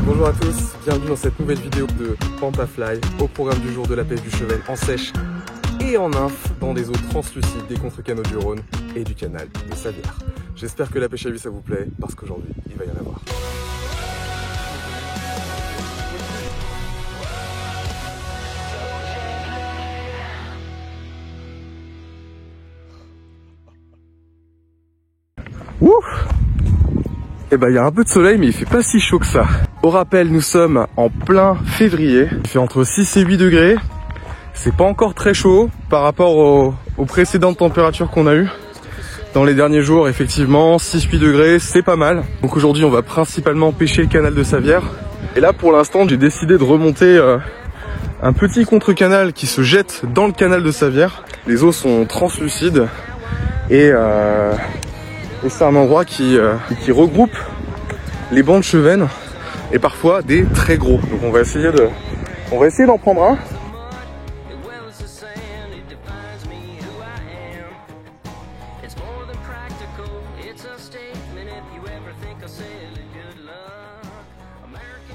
Bonjour à tous, bienvenue dans cette nouvelle vidéo de Pantafly, au programme du jour de la pêche du Cheven en sèche et en nymphe dans des eaux translucides des contre-canaux du Rhône et du canal de Savières. J'espère que la pêche à vue ça vous plaît, parce qu'aujourd'hui il va y en avoir. Ouf! Eh ben il y a un peu de soleil mais il fait pas si chaud que ça. Au rappel, nous sommes en plein février. Il fait entre 6 et 8 degrés. C'est pas encore très chaud par rapport aux précédentes températures qu'on a eues. Dans les derniers jours, effectivement, 6-8 degrés, c'est pas mal. Donc aujourd'hui, on va principalement pêcher le canal de Savières. Et là, pour l'instant, j'ai décidé de remonter un petit contre-canal qui se jette dans le canal de Savières. Les eaux sont translucides et c'est un endroit qui regroupe les bancs de chevennes et parfois des très gros. Donc on va essayer d'en prendre un.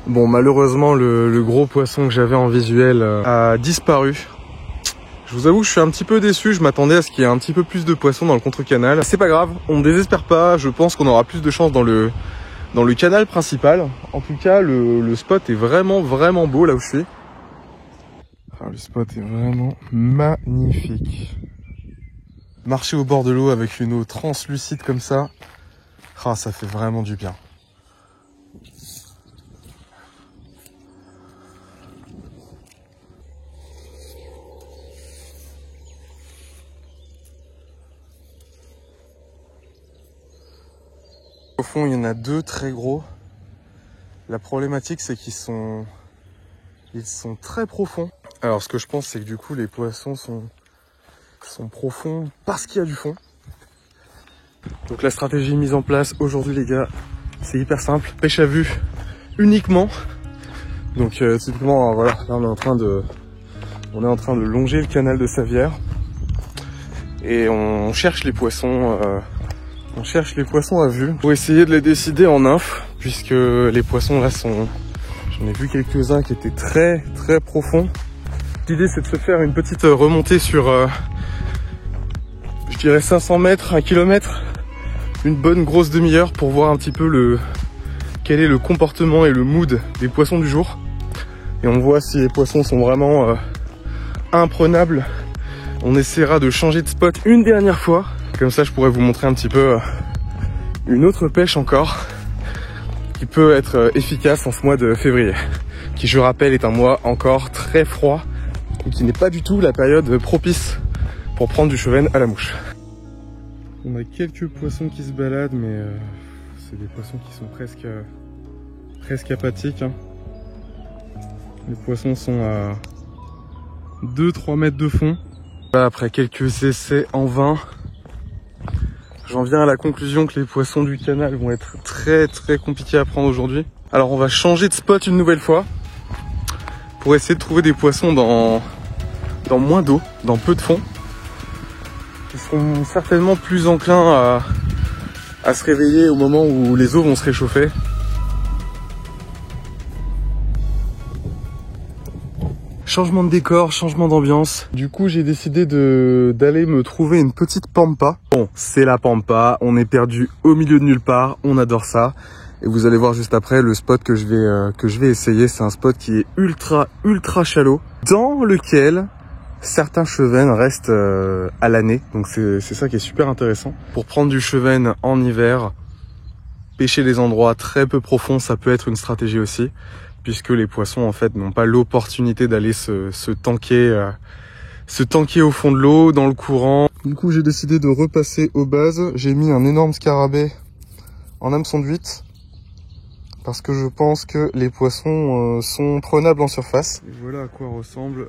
Bon, malheureusement le gros poisson que j'avais en visuel a disparu. Je vous avoue que je suis un petit peu déçu, je m'attendais à ce qu'il y ait un petit peu plus de poissons dans le contre-canal. C'est pas grave, on ne désespère pas, je pense qu'on aura plus de chance dans le canal principal. En tout cas, le spot est vraiment beau là où je suis. Ah, le spot est vraiment magnifique. Marcher au bord de l'eau avec une eau translucide comme ça, ah, ça fait vraiment du bien. Au fond, il y en a deux très gros. La problématique, c'est qu'ils sont très profonds. Alors, ce que je pense, c'est que du coup, les poissons sont profonds parce qu'il y a du fond. Donc, la stratégie mise en place aujourd'hui, les gars, c'est hyper simple. Pêche à vue uniquement. Donc, typiquement, voilà, là, on est en train de longer le canal de Savières et on cherche les poissons. On cherche les poissons à vue pour essayer de les décider en nymphe, puisque les poissons là sont... J'en ai vu quelques-uns qui étaient très profonds. L'idée c'est de se faire une petite remontée sur, je dirais 500 mètres, 1 kilomètre, une bonne grosse demi-heure pour voir un petit peu quel est le comportement et le mood des poissons du jour. Et on voit si les poissons sont vraiment imprenables. On essaiera de changer de spot une dernière fois. Comme ça, je pourrais vous montrer un petit peu une autre pêche encore qui peut être efficace en ce mois de février, qui, je rappelle, est un mois encore très froid et qui n'est pas du tout la période propice pour prendre du cheven à la mouche. On a quelques poissons qui se baladent, mais c'est des poissons qui sont presque apathiques, hein. Les poissons sont à 2-3 mètres de fond. Là, après quelques essais en vain, j'en viens à la conclusion que les poissons du canal vont être très compliqués à prendre aujourd'hui. Alors on va changer de spot une nouvelle fois pour essayer de trouver des poissons dans moins d'eau, dans peu de fond, qui seront certainement plus enclins à se réveiller au moment où les eaux vont se réchauffer. Changement de décor, changement d'ambiance. Du coup, j'ai décidé d'aller me trouver une petite pampa. Bon, c'est la pampa, on est perdu au milieu de nulle part, on adore ça. Et vous allez voir juste après le spot que je vais essayer. C'est un spot qui est ultra shallow, dans lequel certains chevennes restent à l'année. Donc c'est ça qui est super intéressant. Pour prendre du cheven en hiver, pêcher des endroits très peu profonds, ça peut être une stratégie aussi, puisque les poissons en fait n'ont pas l'opportunité d'aller se tanker au fond de l'eau, dans le courant. Du coup, j'ai décidé de repasser aux bases. J'ai mis un énorme scarabée en hameçon de 8 parce que je pense que les poissons sont prenables en surface. Et voilà à quoi ressemble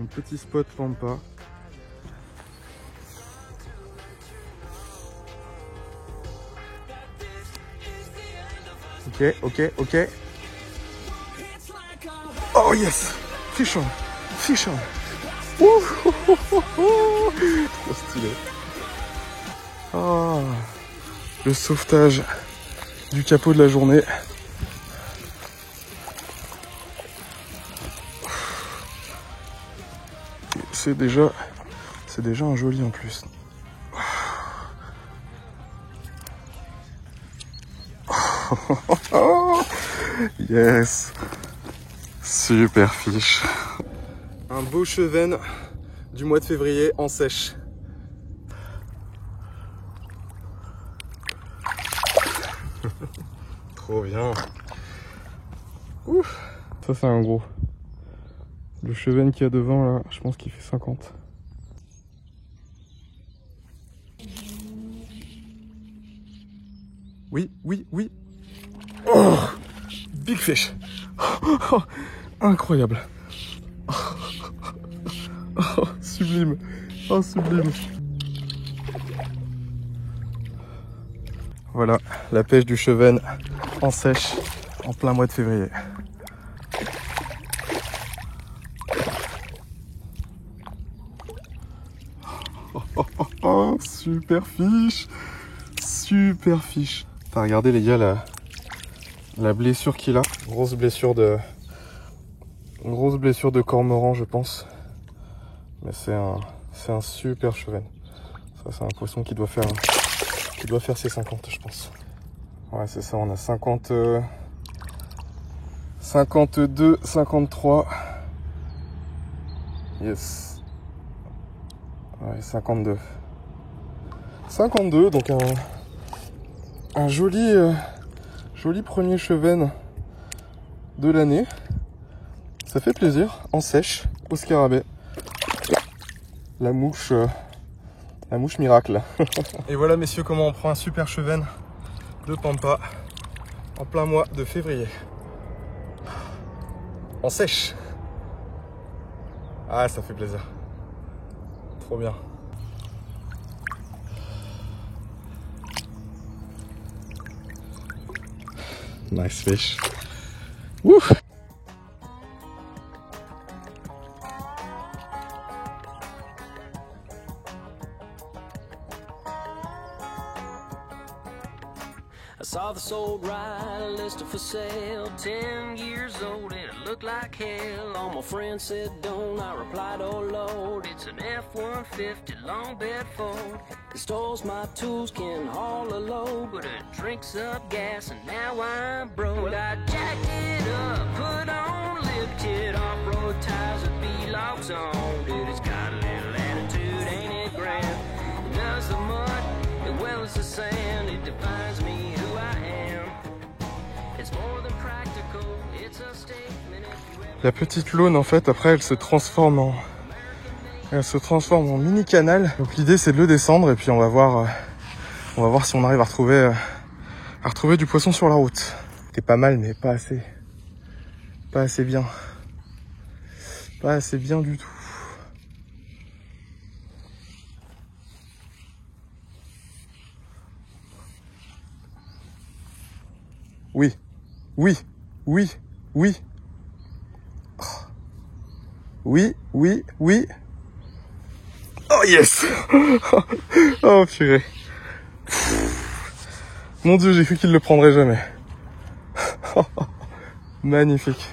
un petit spot pampa. Ok. Oh yes! Fish on! Trop stylé. Oh, le sauvetage du capot de la journée. c'est déjà un joli en plus. Yes, super fiche. Un beau chevenne du mois de février en sèche. Trop bien. Ouf. Ça c'est un gros. Le chevenne qu'il y a devant là, je pense qu'il fait 50. Oui, oui, oui. Oh, big fish. Oh, incroyable. Oh, sublime. Oh, sublime. Voilà, la pêche du chevenne en sèche en plein mois de février. Oh, super fiche. Super fiche. T'as regardé les gars la blessure qu'il a. Grosse blessure de cormoran je pense. Mais c'est un super chevenne. Ça c'est un poisson qui doit faire ses 50 je pense. Ouais c'est ça, on a 50, 52, 53. Yes. Ouais 52. 52 donc un joli premier chevenne de l'année. Ça fait plaisir, en sèche, au scarabée. La mouche miracle. Et voilà messieurs comment on prend un super chevenne de pampa en plein mois de février. En sèche. Ah ça fait plaisir. Trop bien. Nice fish. Woo! I saw this old ride listed for sale, 10 years old and it looked like hell. All my friends said don't, I replied oh Lord, it's an F-150 long bed Ford. It stores my tools, can haul a load, but it drinks up gas and now I'm broke. Well, I jacked it up, put on lifted off-road tires with B-locks on. Dude, it's got a little attitude, ain't it grand? It does the mud as well as the sand, it defines me. La petite laune en fait après elle se transforme en mini canal. Donc l'idée c'est de le descendre et puis on va voir si on arrive à retrouver du poisson sur la route. C'était pas mal mais pas assez bien. Pas assez bien du tout. Oui. Oui. Oui. Oui. Oui, oui, oui. Oh yes. Oh purée. Mon Dieu, j'ai cru qu'il le prendrait jamais. Magnifique.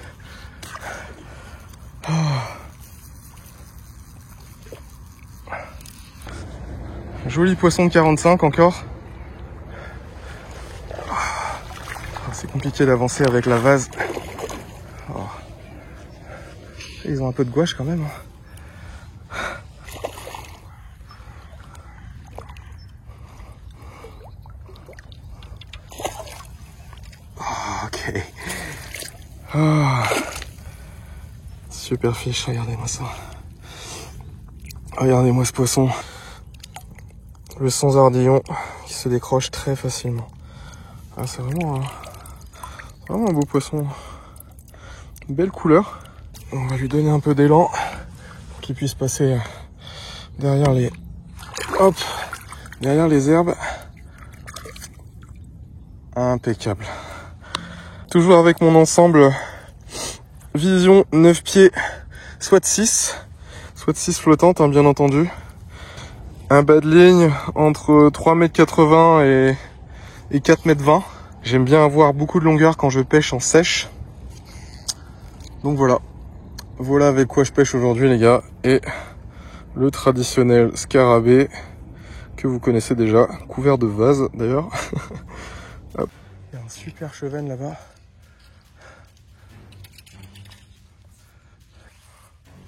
Joli poisson de 45 encore. C'est compliqué d'avancer avec la vase. Ils ont un peu de gouache quand même. Ok. Super fiche, regardez-moi ça. Regardez-moi ce poisson. Le sans ardillon qui se décroche très facilement. Ah, c'est vraiment un beau poisson. Une belle couleur. On va lui donner un peu d'élan pour qu'il puisse passer derrière les herbes. Impeccable. Toujours avec mon ensemble Vision 9 pieds, soit 6 flottante, hein, bien entendu. Un bas de ligne entre 3,80 m et 4,20 m. J'aime bien avoir beaucoup de longueur quand je pêche en sèche. Donc voilà. Voilà avec quoi je pêche aujourd'hui les gars. Et Le traditionnel scarabée que vous connaissez déjà, couvert de vase d'ailleurs. Il y a un super chevenne là-bas.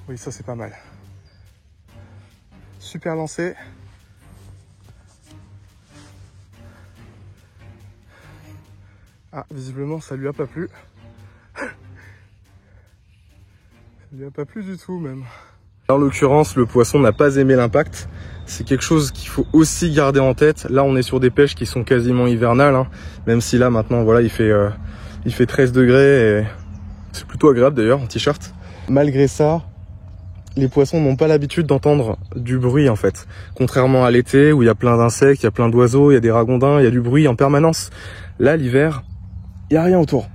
Oui, ça c'est pas mal. Super lancé. Ah, visiblement ça lui a pas plu. Ça lui a pas plu du tout même. En l'occurrence, le poisson n'a pas aimé l'impact. C'est quelque chose qu'il faut aussi garder en tête. Là, on est sur des pêches qui sont quasiment hivernales, hein. Même si là, maintenant, voilà, il fait 13 degrés et c'est plutôt agréable d'ailleurs en t-shirt. Malgré ça, les poissons n'ont pas l'habitude d'entendre du bruit en fait. Contrairement à l'été où il y a plein d'insectes, il y a plein d'oiseaux, il y a des ragondins, il y a du bruit en permanence. Là, l'hiver, il n'y a rien autour.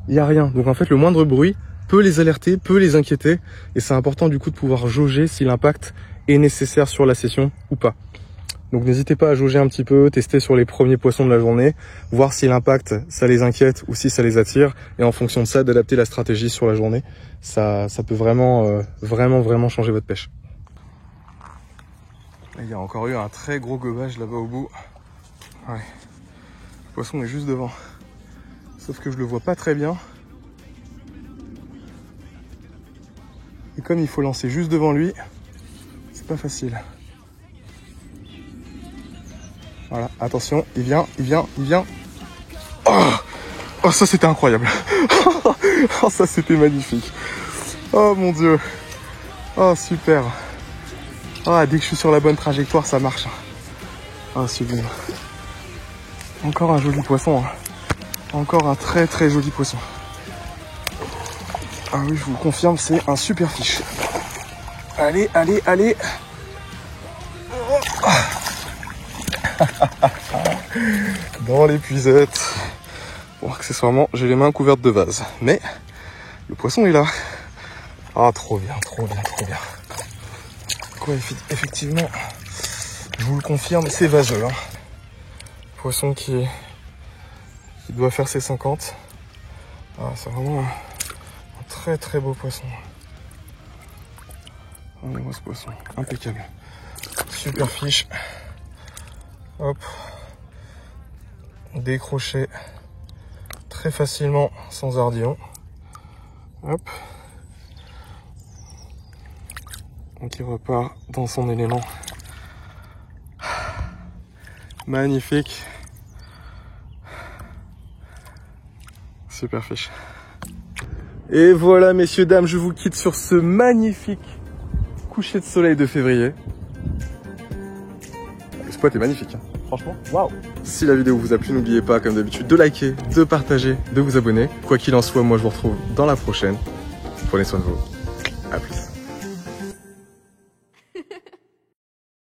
Il n'y a rien. Donc en fait, le moindre bruit peut les alerter, peut les inquiéter. Et c'est important du coup de pouvoir jauger si l'impact est nécessaire sur la session ou pas. Donc n'hésitez pas à jauger un petit peu, tester sur les premiers poissons de la journée, voir si l'impact ça les inquiète ou si ça les attire, et en fonction de ça d'adapter la stratégie sur la journée. Ça peut vraiment vraiment changer votre pêche. Là, il y a encore eu un très gros gobage là-bas au bout. Ouais. Le poisson est juste devant. Sauf que je le vois pas très bien. Et comme il faut lancer juste devant lui, c'est pas facile. Voilà, attention, il vient. Oh, ça c'était incroyable. Oh, ça c'était magnifique. Oh mon Dieu. Oh, super. Ah, dès que je suis sur la bonne trajectoire, ça marche. Ah, sublime. Encore un joli poisson. Hein. Encore un très très joli poisson. Ah oui, je vous le confirme, c'est un super fiche. Allez. Dans l'épuisette. Bon, accessoirement, j'ai les mains couvertes de vase. Mais le poisson est là. Ah, trop bien. Quoi, effectivement, je vous le confirme, c'est vaseux. Hein. Poisson qui doit faire ses 50. Ah, c'est vraiment un très très beau poisson. Regardez-moi ce poisson, impeccable. Super fiche. Hop. Décroché très facilement sans ardillon. Hop. Donc il repart dans son élément. Magnifique. Super fiche. Et voilà messieurs, dames, je vous quitte sur ce magnifique coucher de soleil de février. Le spot est magnifique, hein. Franchement, waouh! Si la vidéo vous a plu, n'oubliez pas, comme d'habitude, de liker, de partager, de vous abonner. Quoi qu'il en soit, moi je vous retrouve dans la prochaine. Prenez soin de vous. À plus.